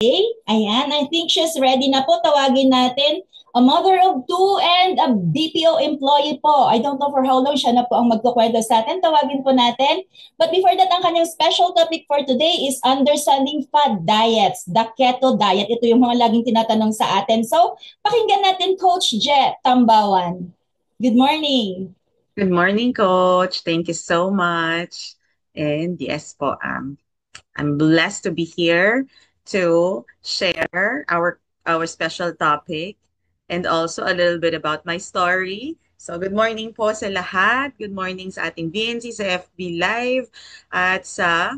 Ayan, I think she's ready na po. Tawagin natin a mother of two and a BPO employee po. I don't know for how long siya na po ang magkukwento sa atin. Tawagin po natin. But before that, ang kanyang special topic for today is understanding fad diets, the keto diet. Ito yung mga laging tinatanong sa atin. So, pakinggan natin Coach Jet Tambawan. Good morning. Good morning, Coach. Thank you so much. And yes po, I'm blessed to be here to share our special topic and also a little bit about my story. So good morning po sa lahat. Good morning sa ating VNC, sa FB Live, at sa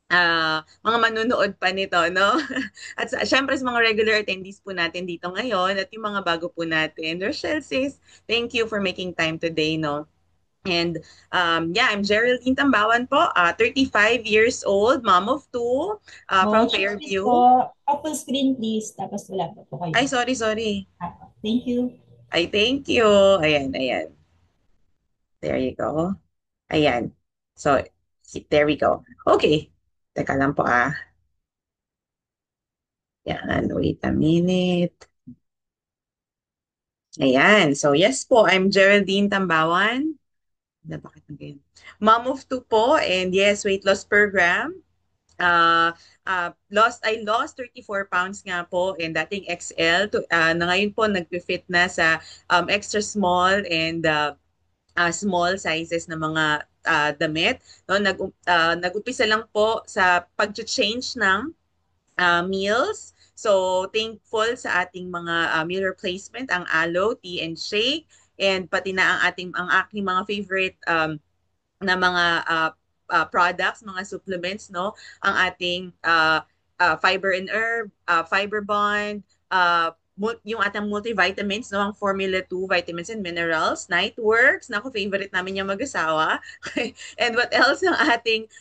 mga manunood pa nito, no? At syempre sa mga regular attendees po natin dito ngayon at yung mga bago po natin. Rochelle says, thank you for making time today, no? And yeah, I'm Geraldine Tambawan po, 35 years old, mom of two, from Coach, please Fairview. po, full screen please. Tapos wala po kayo. Ay, sorry, sorry. Thank you. Ay, thank you. Ayan, ayan. There you go. Ayan. So, there we go. Okay. Teka lang po Yan, wait a minute. Ayan. So, yes po, I'm Geraldine Tambawan. Bakit na ganyan? Mom of two po, and yes, weight loss program. I lost 34 pounds nga po and dating XL na ngayon po nagpi-fit na sa extra small and small sizes na mga damit. No, nag-umpisa lang po sa pag-change ng meals. So, thankful sa ating mga meal replacement, ang aloe, tea and shake, and pati na ang aking mga favorite na mga products, mga supplements, no? Ang ating fiber and herb, fiber bond, yung ating multivitamins, no? Ang Formula 2 vitamins and minerals, Nightworks, nako favorite namin yung mag-asawa. And what else ang ating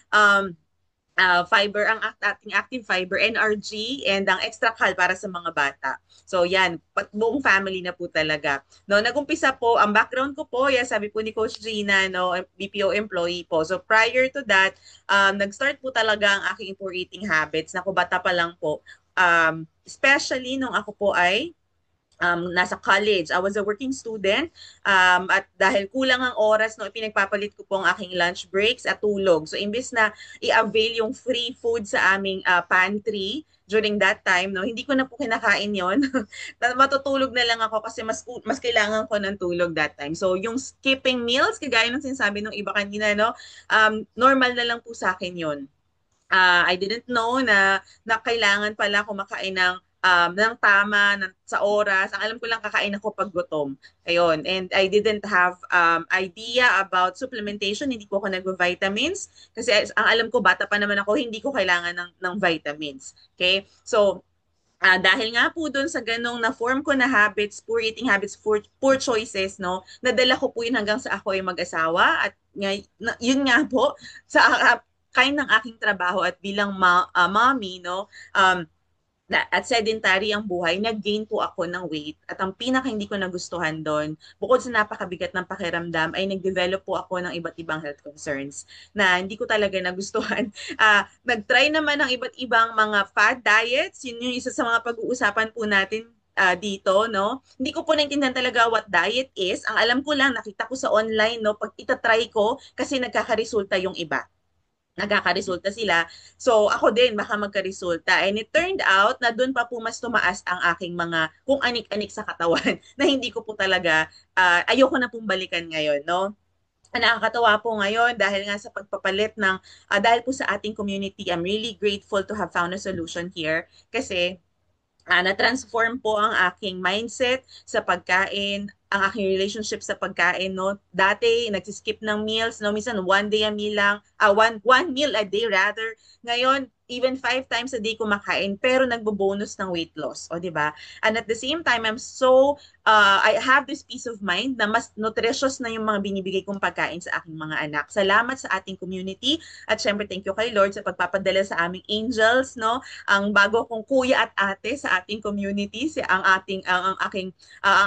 fiber, ang ating active fiber, NRG, and ang extra cal para sa mga bata. So yan, buong family na po talaga. No, nagumpisa po, ang background ko po, yes, sabi po ni Coach Gina, no, BPO employee po. So prior to that, nag-start po talaga ang aking poor eating habits. Naku, bata pa lang po. Especially nung ako po ay nasa college. I was a working student at dahil kulang ang oras, no, pinagpapalit ko po ang aking lunch breaks at tulog. So imbes na i-avail yung free food sa aming pantry during that time, no, hindi ko na po kinakain yon. Matutulog na lang ako kasi mas kailangan ko ng tulog that time. So yung skipping meals, kagaya ng sinasabi ng iba kanina, no, normal na lang po sa akin yon. I didn't know na kailangan pala kumakain ng tama, sa oras. Ang alam ko lang kakain ako pag gutom. Ayun. And I didn't have idea about supplementation. Hindi ko ako nag-vitamins. Kasi ang alam ko, bata pa naman ako, hindi ko kailangan ng vitamins. Okay? So, dahil nga po doon sa ganong na-form ko na habits, poor eating habits, poor choices, no, nadala ko po yun hanggang sa ako ay mag-asawa. At yun nga po, sa kind ng aking trabaho at bilang mommy, no, at sedentary ang buhay, nag-gain po ako ng weight. At ang pinaka hindi ko nagustuhan doon, bukod sa napakabigat ng pakiramdam, ay nag-develop po ako ng iba't ibang health concerns na hindi ko talaga nagustuhan. Nag-try naman ng iba't ibang mga fad diets. Yun yung isa sa mga pag-uusapan po natin dito, no? Hindi ko po naintindihan talaga what diet is. Ang alam ko lang, nakita ko sa online, no? Pag itatry ko, kasi nagkakaresulta yung iba, nagkakaresulta sila. So ako din baka magkaresulta. And it turned out na doon pa po mas tumaas ang aking mga kung anik-anik sa katawan na hindi ko po talaga ayoko na pong balikan ngayon, no? Nakakatawa po ngayon dahil nga sa pagpapalit ng dahil po sa ating community, I'm really grateful to have found a solution here kasi na-transform po ang aking mindset sa pagkain, ang aking relationship sa pagkain, no? Dati, nagsiskip ng meals, no? Minsan, one day a meal lang, one meal a day rather. Ngayon, even 5 times a day kumakain, pero nagbo-bonus ng weight loss, o di ba? And at the same time, I have this peace of mind na mas nutritious na yung mga binibigay kong pagkain sa aking mga anak. Salamat sa ating community at syempre thank you kay Lord sa pagpapadala sa aming angels, no? Ang bago kong kuya at ate sa ating community, ang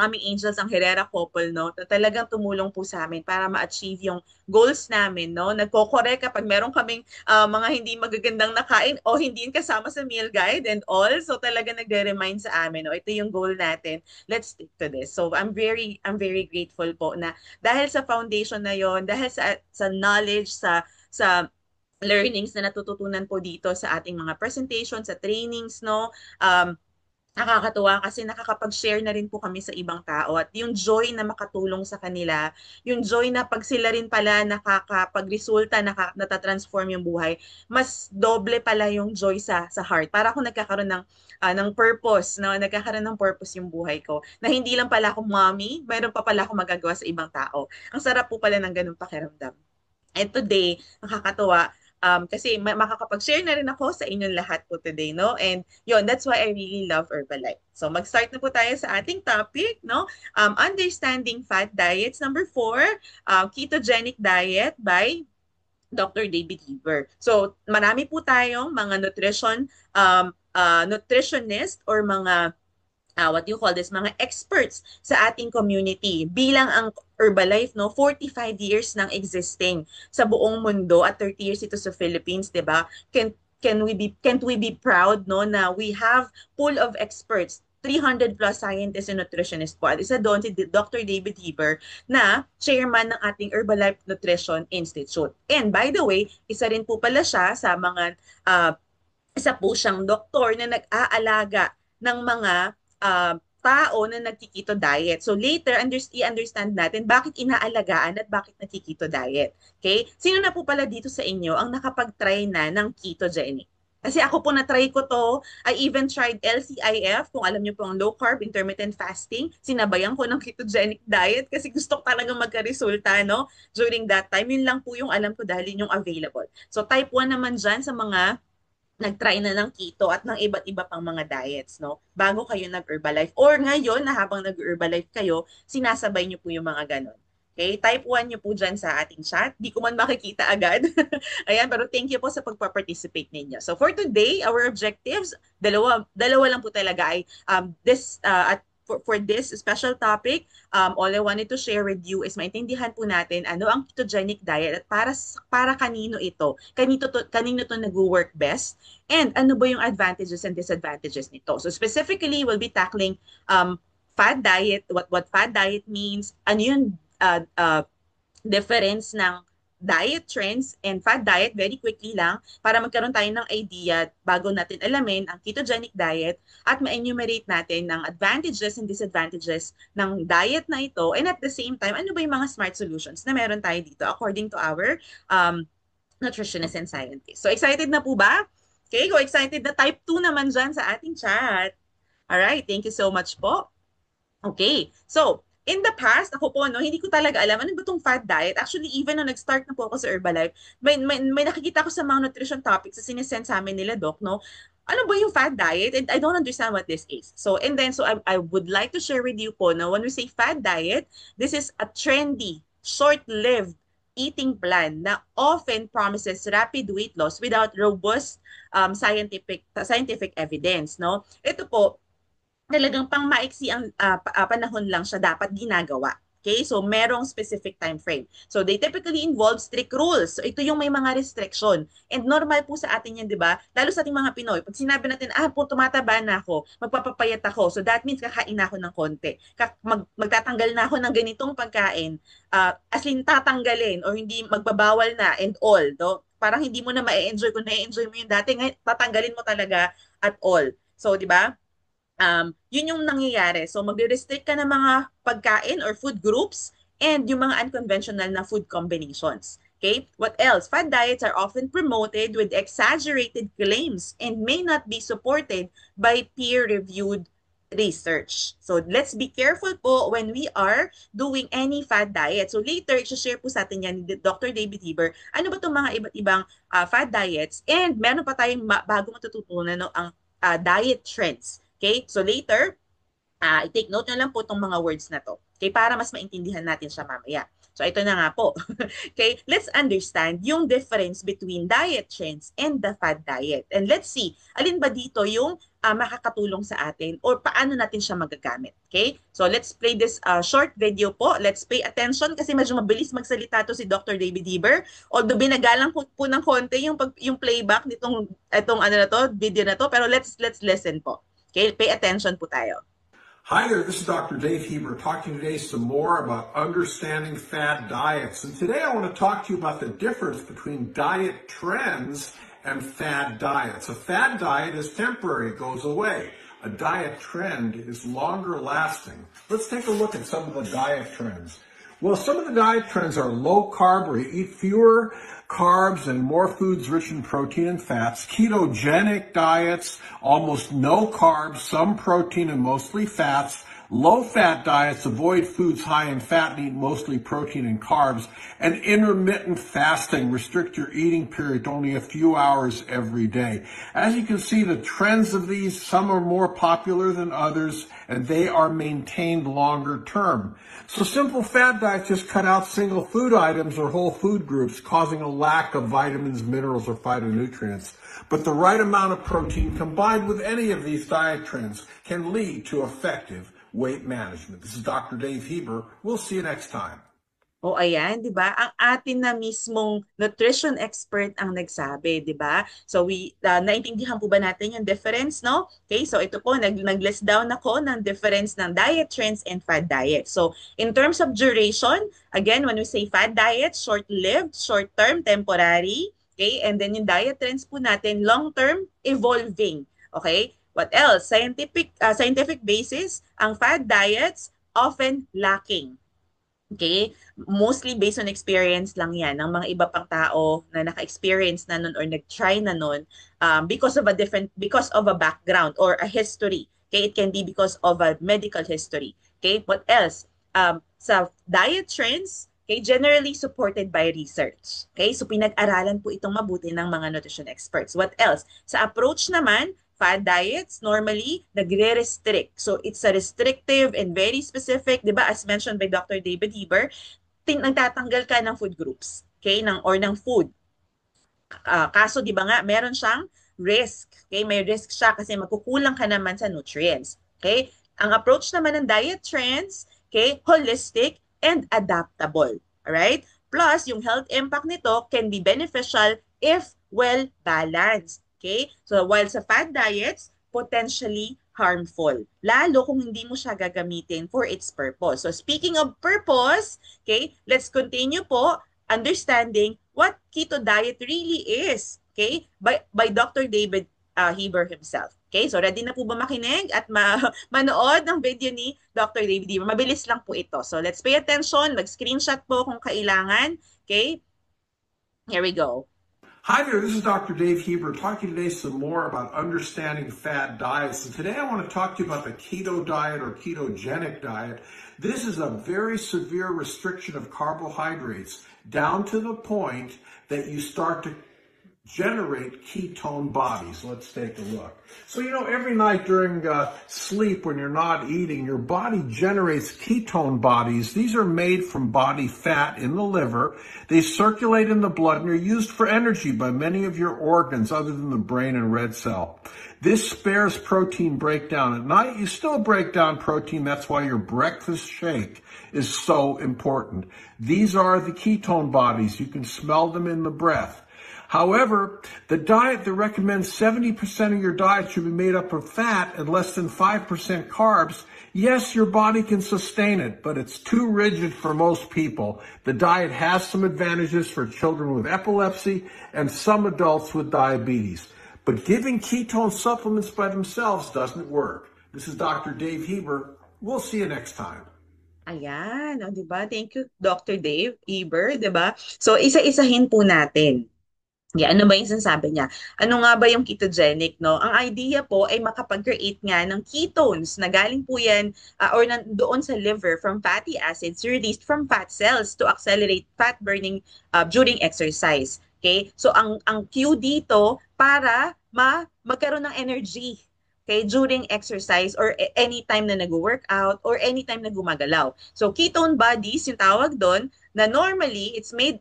aming angels, ang Rivera couple, no, na talagang tumulong po sa amin para ma-achieve yung goals namin, no. Nagko-correct kapag meron kaming mga hindi magagandang nakain o hindi kasama sa meal guide and all. So talaga nagre-remind sa amin, no, ito yung goal natin. Let's stick to this. So I'm very grateful po na dahil sa foundation na yon, dahil sa knowledge, sa learnings na natututunan po dito sa ating mga presentation, sa trainings, no? Nakakatuwa kasi nakakapag-share na rin po kami sa ibang tao at yung joy na makatulong sa kanila, yung joy na pag sila rin pala nakakapag-resulta, natatransform yung buhay, mas doble pala yung joy sa heart. Para ako nagkakaroon ng purpose, no? Nagkakaroon ng purpose yung buhay ko. Na hindi lang pala ako mommy, mayroon pa pala ako magagawa sa ibang tao. Ang sarap po pala ng ganung pakiramdam. And today, nakakatuwa, kasi makakapag-share na rin ako sa inyong lahat po today, no? And yun, that's why I really love Herbalife. So mag-start na po tayo sa ating topic, no? Understanding fat diets. Number 4, ketogenic diet by Dr. David Heber. So marami po tayong mga nutritionist or mga what do you call this, mga experts sa ating community. Bilang ang Herbalife, no, 45 years nang existing sa buong mundo at 30 years ito sa Philippines, 'di ba? Can't we be proud, no, na we have pool of experts, 300 plus scientists and nutritionists po. At isa doon si Dr. David Heber na chairman ng ating Herbalife Nutrition Institute. And by the way, isa rin po pala siya sa mga isa po siyang doktor na nag-aalaga ng mga tao na nagkikito diet. So later, i-understand natin bakit inaalagaan at bakit nagkikito diet. Okay? Sino na po pala dito sa inyo ang nakapag-try na ng ketogenic? Kasi ako po na-try ko to. I even tried LCIF, kung alam niyo po ang low carb intermittent fasting. Sinabayan ko ng ketogenic diet kasi gusto ko talagang magka-resulta, no? During that time, yun lang po yung alam ko dahil yun yung available. So type 1 naman dyan sa mga nag-try na ng keto at ng iba't iba pang mga diets, no? Bago kayo nag-Herbalife. Or ngayon, na habang nag-Herbalife kayo, sinasabay nyo po yung mga ganon. Okay? Type 1 nyo po dyan sa ating chat. Di ko man makikita agad. Ayan, pero thank you po sa pagpa-participate ninyo. So for today, our objectives, dalawa lang po talaga ay for this special topic, all I wanted to share with you is maintindihan po natin ano ang ketogenic diet at para kanino ito. Kanino to nag-work best and ano ba yung advantages and disadvantages nito. So specifically, we'll be tackling fad diet, what fad diet means, ano yung difference ng diet trends and fad diet very quickly lang para magkaroon tayo ng idea bago natin alamin ang ketogenic diet at ma-enumerate natin ng advantages and disadvantages ng diet na ito and at the same time, ano ba yung mga smart solutions na meron tayo dito according to our nutritionists and scientists. So excited na po ba? Okay, go excited na type 2 naman dyan sa ating chat. Alright, thank you so much po. Okay, so in the past, ako po, no, hindi ko talaga alam ano ba itong fad diet. Actually, even nung nag-start na po ako sa Herbalife, may nakikita ko sa mga nutrition topics na sinesend sa amin nila, Doc, no? Ano ba yung fad diet? And I don't understand what this is. So I would like to share with you po, no, when we say fad diet, this is a trendy, short-lived eating plan na often promises rapid weight loss without robust scientific evidence, no? Ito po, talagang pang maiksi ang panahon lang siya dapat ginagawa. Okay? So, merong specific time frame. So, they typically involve strict rules. So, ito yung may mga restriction. And normal po sa atin yan, di ba? Lalo sa ating mga Pinoy. Pag sinabi natin, po, tumataba na ako, magpapapayat ako. So, that means kakain na ako ng konti. Magtatanggal na ako ng ganitong pagkain. As in, tatanggalin or hindi magbabawal na and all. No? Parang hindi mo na ma-enjoy kung na-enjoy mo yung dati. Ngayon, tatanggalin mo talaga at all. So, di ba? Yun yung nangyayari. So, magre-restrict ka ng mga pagkain or food groups and yung mga unconventional na food combinations. Okay? What else? Fad diets are often promoted with exaggerated claims and may not be supported by peer-reviewed research. So, let's be careful po when we are doing any fad diet. So, later, i-share po sa atin yan ni Dr. David Heber. Ano ba itong mga iba't ibang fad diets? And meron pa tayong bago matututunan, no, ang diet trends. Okay? So later, i-take note nyo lang po itong mga words na to. Okay? Para mas maintindihan natin siya mamaya. So ito na nga po. Okay? Let's understand yung difference between diet trends and the fad diet. And let's see, alin ba dito yung makakatulong sa atin or paano natin siya magagamit. Okay? So let's play this short video po. Let's pay attention kasi medyo mabilis magsalita to si Dr. David Heber. Although binagalang po ng konti yung playback nitong video na to, pero let's listen po. Okay? Pay attention po tayo. Hi there, this is Dr. Dave Heber talking today some more about understanding fad diets. And today I want to talk to you about the difference between diet trends and fad diets. A fad diet is temporary, it goes away. A diet trend is longer lasting. Let's take a look at some of the diet trends. Well, some of the diet trends are low carb, where you eat fewer carbs and more foods rich in protein and fats. Ketogenic diets, almost no carbs, some protein and mostly fats. Low-fat diets avoid foods high in fat and eat mostly protein and carbs. And intermittent fasting, restrict your eating period to only a few hours every day. As you can see, the trends of these, some are more popular than others, and they are maintained longer term. So simple fad diets just cut out single food items or whole food groups, causing a lack of vitamins, minerals, or phytonutrients. But the right amount of protein combined with any of these diet trends can lead to effective weight management. This is Dr. Dave Heber. We'll see you next time. O ayan, 'di ba? Ang atin na mismong nutrition expert ang nagsabi, 'di ba? So naintindihan po ba natin yung difference, no? Okay, so ito po nag-list down ako ng difference ng diet trends and fad diet. So in terms of duration, again, when we say fad diet, short-lived, short-term, temporary, okay? And then yung diet trends po natin, long-term, evolving. Okay? What else? Scientific basis, ang fad diets often lacking. Okay? Mostly based on experience lang yan ng mga iba pang tao na naka-experience na nun or nag-try na nun because of a background or a history. Okay? It can be because of a medical history. Okay? What else? Sa diet trends, okay, generally supported by research. Okay? So pinag-aralan po itong mabuti ng mga nutrition experts. What else? Sa approach naman, fad diets normally nagre-restrict. So it's a restrictive and very specific, 'di ba? As mentioned by Dr. David Heber, nagtatanggal ka ng food groups, okay? Ng food. Kaso 'di ba nga, meron siyang risk. Okay? May risk siya kasi magkukulang ka naman sa nutrients. Okay? Ang approach naman ng diet trends, okay, holistic and adaptable. All right? Plus, yung health impact nito can be beneficial if well balanced. Okay? So while sa fad diets, potentially harmful. Lalo kung hindi mo siya gagamitin for its purpose. So speaking of purpose, okay, let's continue po understanding what keto diet really is. Okay? By Dr. David Heber himself. Okay? So ready na po ba makinig at manood ng video ni Dr. David Heber? Mabilis lang po ito. So let's pay attention. Mag-screenshot po kung kailangan. Okay? Here we go. Hi there, this is Dr. Dave Heber talking today some more about understanding fad diets. And today I want to talk to you about the keto diet or ketogenic diet. This is a very severe restriction of carbohydrates down to the point that you start to generate ketone bodies. Let's take a look. So, every night during sleep when you're not eating, your body generates ketone bodies. These are made from body fat in the liver. They circulate in the blood and are used for energy by many of your organs other than the brain and red cell. This spares protein breakdown. At night, you still break down protein. That's why your breakfast shake is so important. These are the ketone bodies. You can smell them in the breath. However, the diet that recommends 70% of your diet should be made up of fat and less than 5% carbs, yes, your body can sustain it, but it's too rigid for most people. The diet has some advantages for children with epilepsy and some adults with diabetes. But giving ketone supplements by themselves doesn't work. This is Dr. Dave Heber. We'll see you next time. Ayan, di ba? Thank you, Dr. Dave Heber, di ba? So, isa-isahin po natin. Yeah, ano ba yung sinasabi niya? Ano nga ba yung ketogenic, no? Ang idea po ay makapag-create nga ng ketones na galing po yan or doon sa liver from fatty acids released from fat cells to accelerate fat burning during exercise. Okay? So ang cue dito para magkaroon ng energy, okay, during exercise or anytime na nag-workout or anytime na gumagalaw. So ketone bodies yung tawag doon na normally it's made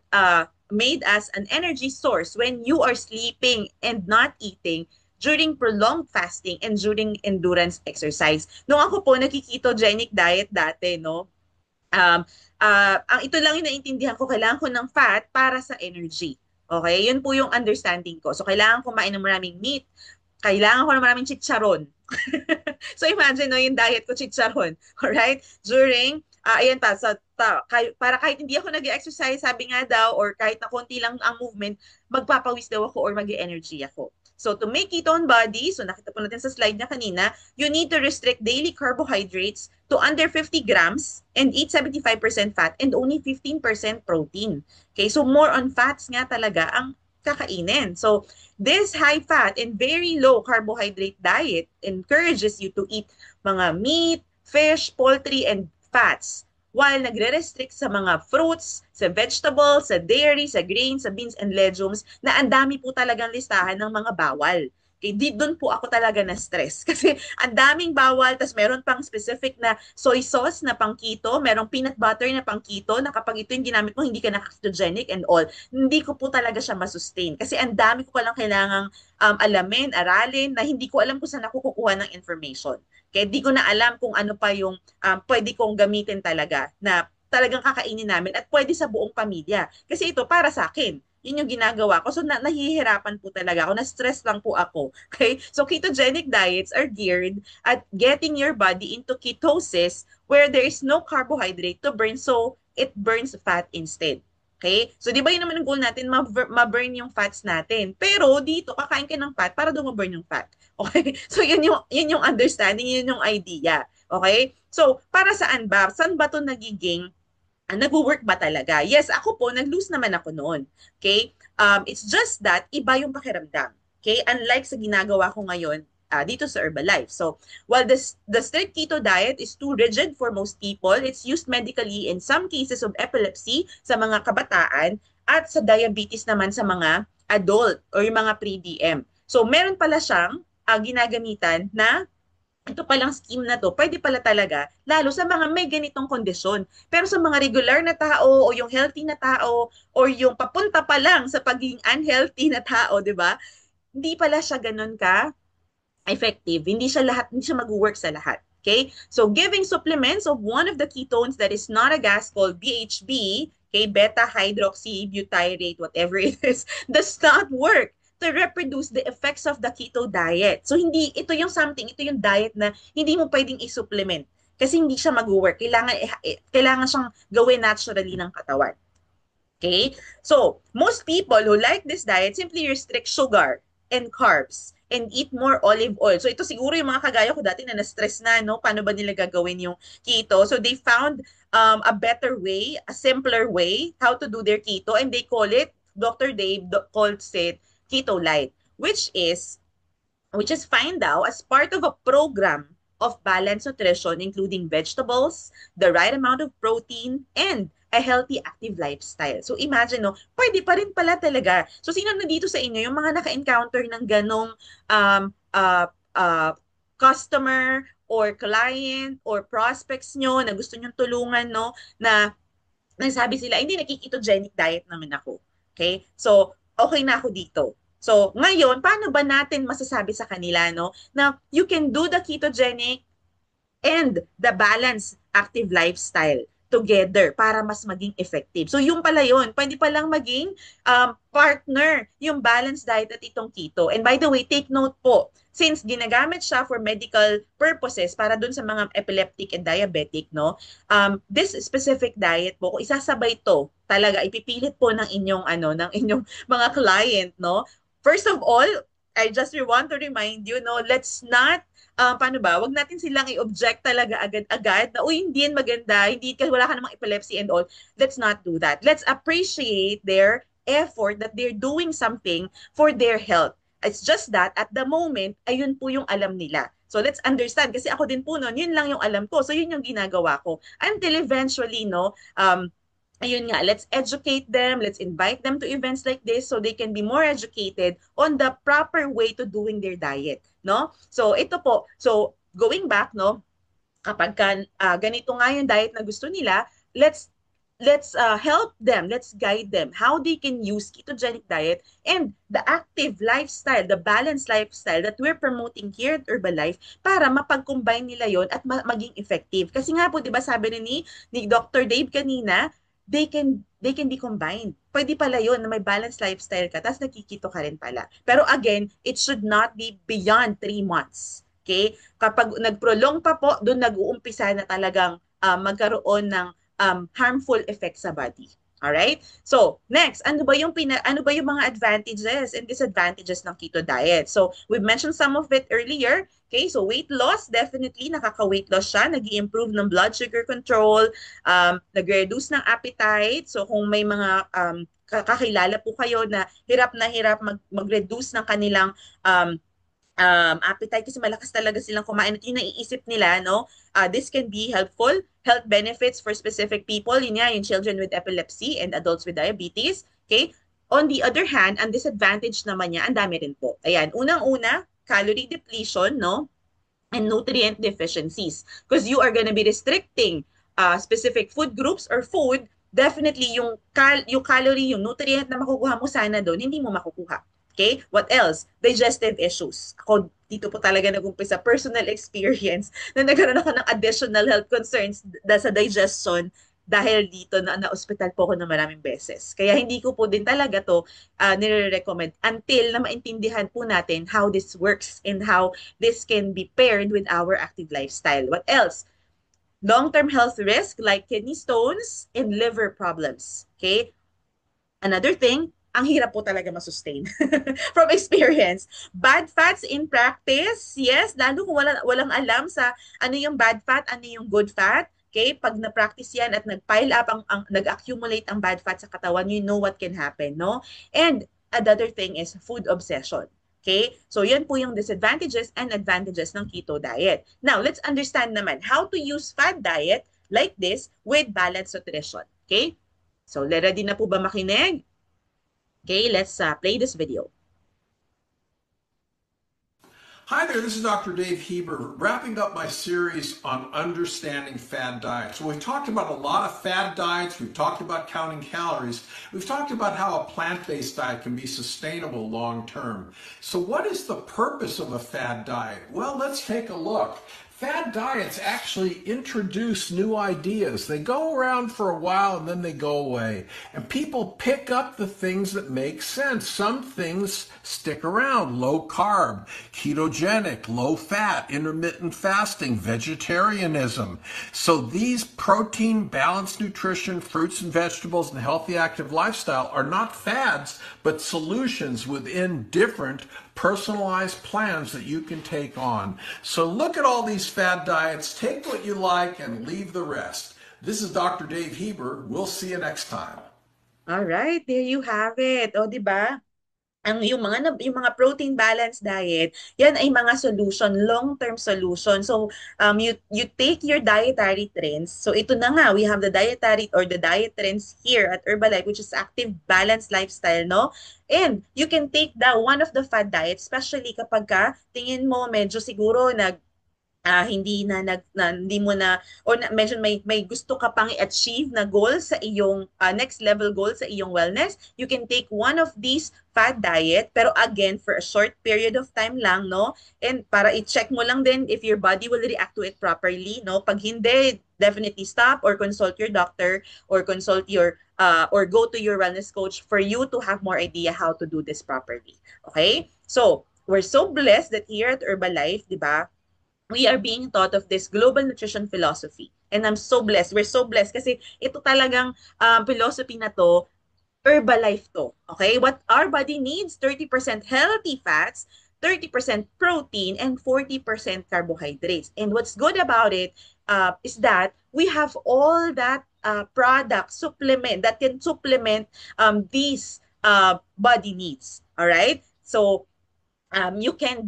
as an energy source when you are sleeping and not eating during prolonged fasting and during endurance exercise. Nung ako po nagki-ketogenic diet dati, no, um, ang ito lang yung naintindihan ko, kailangan ko ng fat para sa energy. Okay? Yun po yung understanding ko. So, kailangan ko kumain ng maraming meat, kailangan ko ng maraming chicharon. So, imagine, no, yung diet ko, chicharon. Alright? During, ayan pa, para kahit hindi ako nag-exercise, sabi nga daw, or kahit na konti lang ang movement, magpapawis daw ako or mag-energy ako. So, to make ketone body, so nakita po natin sa slide na kanina, you need to restrict daily carbohydrates to under 50 grams and eat 75% fat and only 15% protein. Okay, so more on fats nga talaga ang kakainin. So, this high fat and very low carbohydrate diet encourages you to eat mga meat, fish, poultry, and fats while nagre-restrict sa mga fruits, sa vegetables, sa dairy, sa grains, sa beans and legumes na ang dami po talagang listahan ng mga bawal. Okay, doon po ako talaga na-stress kasi ang daming bawal, tas meron pang specific na soy sauce na pang keto, merong peanut butter na pang keto na kapag ito yung ginamit mo, hindi ka na ketogenic and all. Hindi ko po talaga siya masustain kasi ang dami ko palang kailangang alamin, aralin na hindi ko alam kung saan ako kukuha ng information. Kaya di ko na alam kung ano pa yung pwede kong gamitin talaga na talagang kakainin namin at pwede sa buong pamilya. Kasi ito para sa akin. Yun yung ginagawa ko. So, nahihirapan po talaga ako. Na-stress lang po ako. Okay? So, ketogenic diets are geared at getting your body into ketosis where there is no carbohydrate to burn, so it burns fat instead. Okay? So, di ba yun naman ang goal natin, ma-burn yung fats natin. Pero, dito, kakain ka ng fat para doon ma-burn yung fat. Okay? So, yun yung understanding, yun yung idea. Okay? So, para saan ba? Saan ba ito nagiging nag-work ba talaga? Yes, ako po, nag-lose naman ako noon. Okay? It's just that, iba yung pakiramdam. Okay? Unlike sa ginagawa ko ngayon dito sa Herbalife. So, while the strict keto diet is too rigid for most people, it's used medically in some cases of epilepsy sa mga kabataan at sa diabetes naman sa mga adult or yung mga pre-DM. So, meron pala siyang ginagamitan na ito palang scheme na to, pwede pala talaga, lalo sa mga may ganitong kondisyon. Pero sa mga regular na tao o yung healthy na tao or yung papunta pa lang sa pagiging unhealthy na tao, di ba? Hindi pala siya ganun ka effective. Hindi siya mag-work sa lahat. Okay? So giving supplements of one of the ketones that is not a gas called BHB, okay, beta hydroxybutyrate, whatever it is, does not work to reproduce the effects of the keto diet. So hindi ito yung diet na hindi mo pwedeng i-supplement kasi hindi siya mag-work. Kailangan siyang gawin naturally ng katawan. Okay? So, most people who like this diet simply restrict sugar and carbs and eat more olive oil. So ito siguro yung mga kagaya ko dati na na-stress na, no? Paano ba nila gagawin yung keto? So they found a better way, a simpler way how to do their keto, and they call it, Dr. Dave calls it Keto Light, which is fine daw as part of a program of balanced nutrition including vegetables, the right amount of protein, and a healthy active lifestyle. So imagine, no, pwede pa rin pala talaga. So sino na dito sa inyo, yung mga naka-encounter ng ganong customer or client or prospects nyo na gusto nyong tulungan, no, na nagsabi sila, hindi, nakiketogenic diet naman ako. Okay? So, okay na ako dito. So, ngayon, paano ba natin masasabi sa kanila, no, na you can do the ketogenic and the balanced active lifestyle together para mas maging effective. So, yung pala yun. Pwede palang maging partner yung balanced diet at itong keto. And by the way, take note po, since ginagamit siya for medical purposes para dun sa mga epileptic and diabetic, no, this specific diet po, kung isasabay to, talaga ipipilit po ng inyong mga client, no. First of all, I just want to remind you, no, let's not wag natin silang i-object talaga agad-agad na, uy, hindi yan maganda, wala ka namang epilepsy and all. Let's not do that. Let's appreciate their effort that they're doing something for their health. It's just that at the moment, ayun po yung alam nila. So let's understand. Kasi ako din po noon, yun lang yung alam ko. So yun yung ginagawa ko. Until eventually, no, ayun nga, let's educate them, let's invite them to events like this so they can be more educated on the proper way to doing their diet, no? So ito po, so going back, no, kapag ganito nga yung diet na gusto nila, let's let's help them, let's guide them how they can use ketogenic diet and the active lifestyle, the balanced lifestyle that we're promoting here at Herbalife para mapag-combine nila yon at maging effective. Kasi nga po, di ba sabi ni Dr. Dave kanina, they can be combined. Pwede pala yon na may balanced lifestyle ka, tapos nakikito ka rin pala. Pero again, it should not be beyond 3 months. Okay? Kapag nag-prolong pa po, doon nag-uumpisa na talagang magkaroon ng harmful effects sa body. All right? So, next, ano ba yung mga advantages and disadvantages ng keto diet? So, we've mentioned some of it earlier. Okay? So, weight loss, definitely nakaka-weight loss siya, nag-i-improve ng blood sugar control, nag-reduce ng appetite. So, kung may mga kakilala po kayo na hirap mag-reduce ng kanilang appetite kasi malakas talaga silang kumain at yung naiisip nila, no? This can be helpful. Health benefits for specific people, yun nga, yung children with epilepsy and adults with diabetes. Okay? On the other hand, ang disadvantage naman niya, ang dami rin po. Ayan, unang-una, calorie depletion, no? And nutrient deficiencies. Because you are gonna be restricting specific food groups or food, definitely yung calorie, yung nutrient na makukuha mo sana doon, hindi mo makukuha. Okay? What else? Digestive issues. Ako, dito po talaga nag-umpisa personal experience na nagkaroon ako ng additional health concerns sa digestion dahil dito na-hospital po ako ng maraming beses. Kaya hindi ko po din talaga to nire-recommend until na maintindihan po natin how this works and how this can be paired with our active lifestyle. What else? Long-term health risk like kidney stones and liver problems. Okay? Another thing, ang hirap po talaga masustain from experience. Bad fats in practice, yes, lalo kung walang alam sa ano yung bad fat, ano yung good fat. Okay, pag na-practice yan at nag-pile up, nag-accumulate ang bad fat sa katawan, you know what can happen, no? And another thing is food obsession. Okay, so yan po yung disadvantages and advantages ng keto diet. Now, let's understand naman how to use fad diet like this with balanced nutrition. Okay, so ready na po ba makinig? Okay, let's play this video. Hi there, this is Dr. Dave Heber, wrapping up my series on understanding fad diets. So we've talked about a lot of fad diets, we've talked about counting calories, we've talked about how a plant-based diet can be sustainable long-term. So what is the purpose of a fad diet? Well, let's take a look. Fad diets actually introduce new ideas. They go around for a while and then they go away. And people pick up the things that make sense. Some things stick around. Low carb, ketogenic, low fat, intermittent fasting, vegetarianism. So these protein, balanced nutrition, fruits and vegetables, and healthy active lifestyle are not fads, but solutions within different personalized plans that you can take on. So look at all these fad diets, take what you like and leave the rest. This is Dr. Dave Heber. We'll see you next time. All right, there you have it. O, di ba? Yung mga protein balance diet, yan ay mga solution, long-term solution. So you take your dietary trends. So ito na nga, we have the dietary or the diet trends here at Herbalife, which is active balanced lifestyle, no? And you can take one of the fad diets, especially kapag tingin mo medyo siguro hindi mo na or medyo may gusto ka pang i-achieve na goal sa iyong next level goal sa iyong wellness, you can take one of these fad diet, pero again for a short period of time lang, no? And para i-check mo lang din if your body will react to it properly, no? Pag hindi, definitely stop or consult your doctor or consult your or go to your wellness coach for you to have more idea how to do this properly. Okay? So, we're so blessed that here at Herbalife, di ba, we are being taught of this global nutrition philosophy. And I'm so blessed. We're so blessed kasi ito talagang philosophy na to, Herbalife to. Okay? What our body needs, 30% healthy fats, 30% protein, and 40% carbohydrates. And what's good about it is that we have all that product supplement that can supplement these body needs. All right? So, you can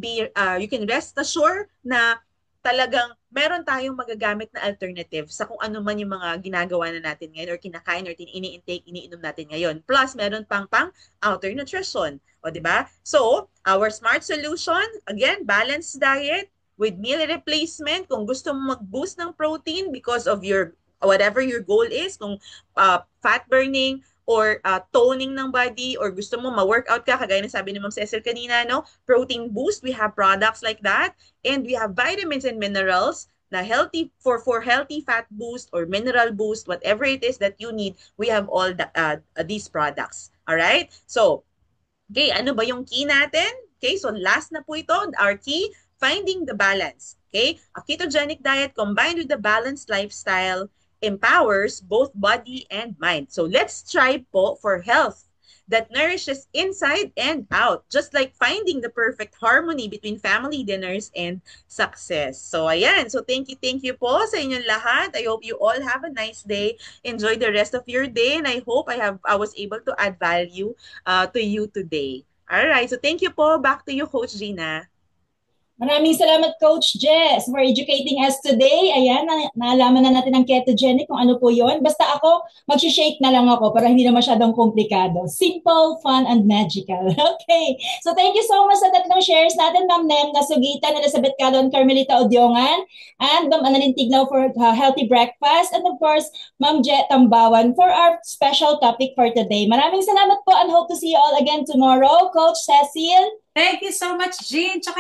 rest assured na talagang meron tayong magagamit na alternative sa kung ano man yung mga ginagawa na natin ngayon or kinakain or ini-intake, iniinom natin ngayon. Plus, meron pang outer nutrition. O, di ba? So, our smart solution, again, balanced diet with meal replacement. Kung gusto mo mag-boost ng protein because of your whatever your goal is, kung fat burning or toning ng body, or gusto mo ma-workout ka, kagaya na sabi ni Ma'am Cecil kanina, no? Protein boost, we have products like that. And we have vitamins and minerals na healthy for healthy fat boost or mineral boost, whatever it is that you need, we have all these products. All right? So, okay, ano ba yung key natin? Okay, so last na po ito, our key, finding the balance. Okay, a ketogenic diet combined with a balanced lifestyle empowers both body and mind. So let's strive po for health that nourishes inside and out, just like finding the perfect harmony between family dinners and success. So ayan, so thank you po sa inyong lahat. I hope you all have a nice day. Enjoy the rest of your day, and I hope I was able to add value to you today. All right, so thank you po. Back to you, Coach Gina. Maraming salamat, Coach Jess, for educating us today. Ayan, naalaman na natin ang ketogenic, kung ano po yon. Basta ako, mag-shake na lang ako para hindi na masyadong komplikado. Simple, fun, and magical. Okay. So thank you so much sa tatlong shares natin, Ma'am Nem Nasugitan, Elizabeth Calon, Carmelita Odiongan, and Ma'am Annalyn Tignao for Healthy Breakfast, and of course, Ma'am Jet Tambawan for our special topic for today. Maraming salamat po, and hope to see you all again tomorrow. Coach Cecil? Thank you so much, Jean. Tsaka